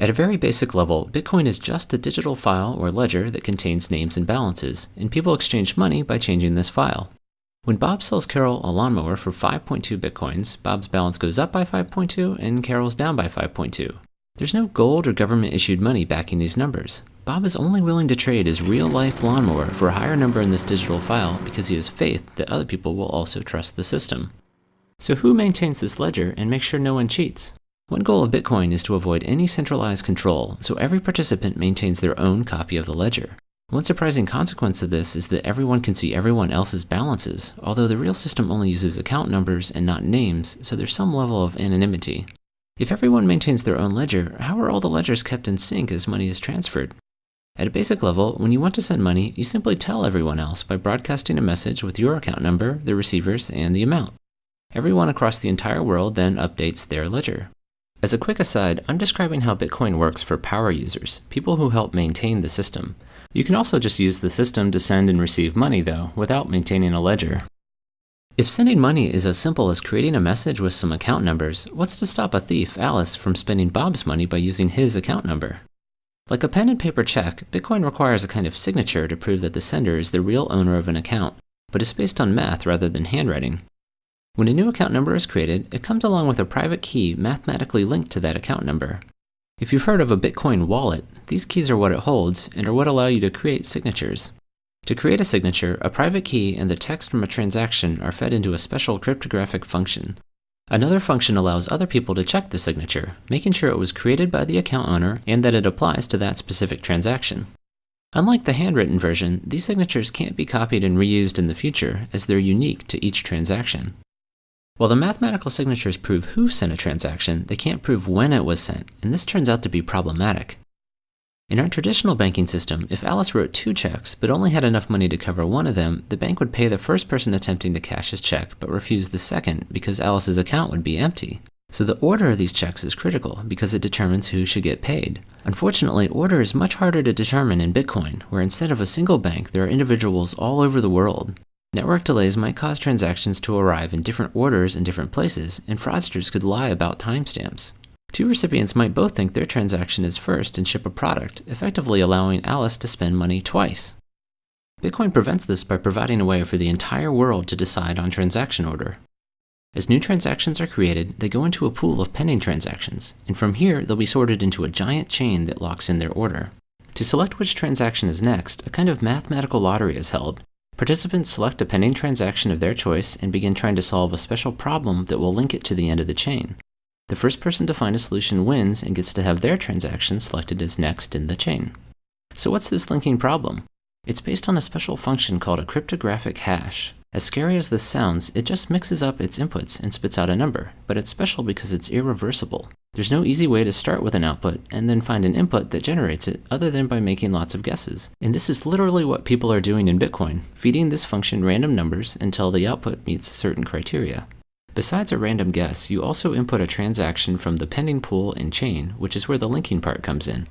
At a very basic level, Bitcoin is just a digital file or ledger that contains names and balances, and people exchange money by changing this file. When Bob sells Carol a lawnmower for 5.2 Bitcoins, Bob's balance goes up by 5.2 and Carol's down by 5.2. There's no gold or government-issued money backing these numbers. Bob is only willing to trade his real-life lawnmower for a higher number in this digital file because he has faith that other people will also trust the system. So who maintains this ledger and makes sure no one cheats? One goal of Bitcoin is to avoid any centralized control, so every participant maintains their own copy of the ledger. One surprising consequence of this is that everyone can see everyone else's balances, although the real system only uses account numbers and not names, so there's some level of anonymity. If everyone maintains their own ledger, how are all the ledgers kept in sync as money is transferred? At a basic level, when you want to send money, you simply tell everyone else by broadcasting a message with your account number, the receivers, and the amount. Everyone across the entire world then updates their ledger. As a quick aside, I'm describing how Bitcoin works for power users, people who help maintain the system. You can also just use the system to send and receive money, though, without maintaining a ledger. If sending money is as simple as creating a message with some account numbers, what's to stop a thief, Alice, from spending Bob's money by using his account number? Like a pen and paper check, Bitcoin requires a kind of signature to prove that the sender is the real owner of an account, but is based on math rather than handwriting. When a new account number is created, it comes along with a private key mathematically linked to that account number. If you've heard of a Bitcoin wallet, these keys are what it holds and are what allow you to create signatures. To create a signature, a private key and the text from a transaction are fed into a special cryptographic function. Another function allows other people to check the signature, making sure it was created by the account owner and that it applies to that specific transaction. Unlike the handwritten version, these signatures can't be copied and reused in the future, as they're unique to each transaction. While the mathematical signatures prove who sent a transaction, they can't prove when it was sent, and this turns out to be problematic. In our traditional banking system, if Alice wrote 2 checks but only had enough money to cover one of them, the bank would pay the first person attempting to cash his check but refuse the second because Alice's account would be empty. So the order of these checks is critical because it determines who should get paid. Unfortunately, order is much harder to determine in Bitcoin, where instead of a single bank, there are individuals all over the world. Network delays might cause transactions to arrive in different orders in different places, and fraudsters could lie about timestamps. 2 recipients might both think their transaction is first and ship a product, effectively allowing Alice to spend money twice. Bitcoin prevents this by providing a way for the entire world to decide on transaction order. As new transactions are created, they go into a pool of pending transactions, and from here they'll be sorted into a giant chain that locks in their order. To select which transaction is next, a kind of mathematical lottery is held. Participants select a pending transaction of their choice and begin trying to solve a special problem that will link it to the end of the chain. The first person to find a solution wins and gets to have their transaction selected as next in the chain. So what's this linking problem? It's based on a special function called a cryptographic hash. As scary as this sounds, it just mixes up its inputs and spits out a number, but it's special because it's irreversible. There's no easy way to start with an output and then find an input that generates it other than by making lots of guesses. And this is literally what people are doing in Bitcoin, feeding this function random numbers until the output meets certain criteria. Besides a random guess, you also input a transaction from the pending pool and chain, which is where the linking part comes in.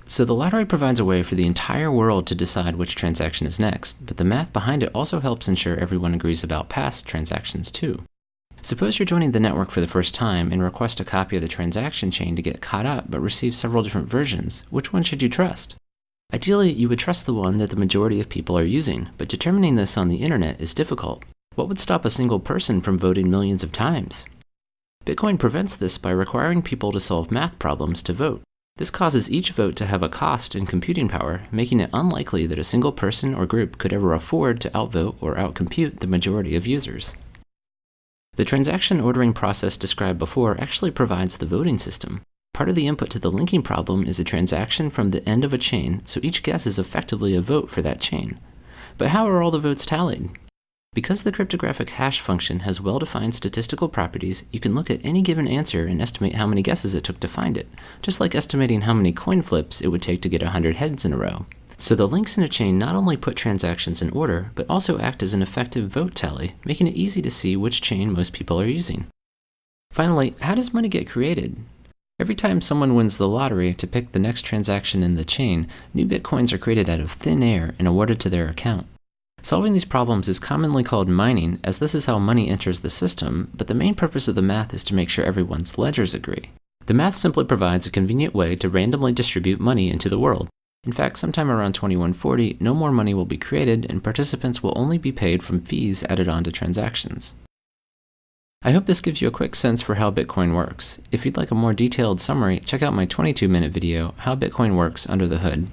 So the lottery provides a way for the entire world to decide which transaction is next, but the math behind it also helps ensure everyone agrees about past transactions too. Suppose you're joining the network for the first time and request a copy of the transaction chain to get caught up but receive several different versions. Which one should you trust? Ideally, you would trust the one that the majority of people are using, but determining this on the internet is difficult. What would stop a single person from voting millions of times? Bitcoin prevents this by requiring people to solve math problems to vote. This causes each vote to have a cost in computing power, making it unlikely that a single person or group could ever afford to outvote or outcompute the majority of users. The transaction ordering process described before actually provides the voting system. Part of the input to the linking problem is a transaction from the end of a chain, so each guess is effectively a vote for that chain. But how are all the votes tallied? Because the cryptographic hash function has well-defined statistical properties, you can look at any given answer and estimate how many guesses it took to find it, just like estimating how many coin flips it would take to get 100 heads in a row. So the links in a chain not only put transactions in order, but also act as an effective vote tally, making it easy to see which chain most people are using. Finally, how does money get created? Every time someone wins the lottery to pick the next transaction in the chain, new bitcoins are created out of thin air and awarded to their account. Solving these problems is commonly called mining, as this is how money enters the system, but the main purpose of the math is to make sure everyone's ledgers agree. The math simply provides a convenient way to randomly distribute money into the world. In fact, sometime around 2140, no more money will be created and participants will only be paid from fees added on to transactions. I hope this gives you a quick sense for how Bitcoin works. If you'd like a more detailed summary, check out my 22-minute video, How Bitcoin Works Under the Hood.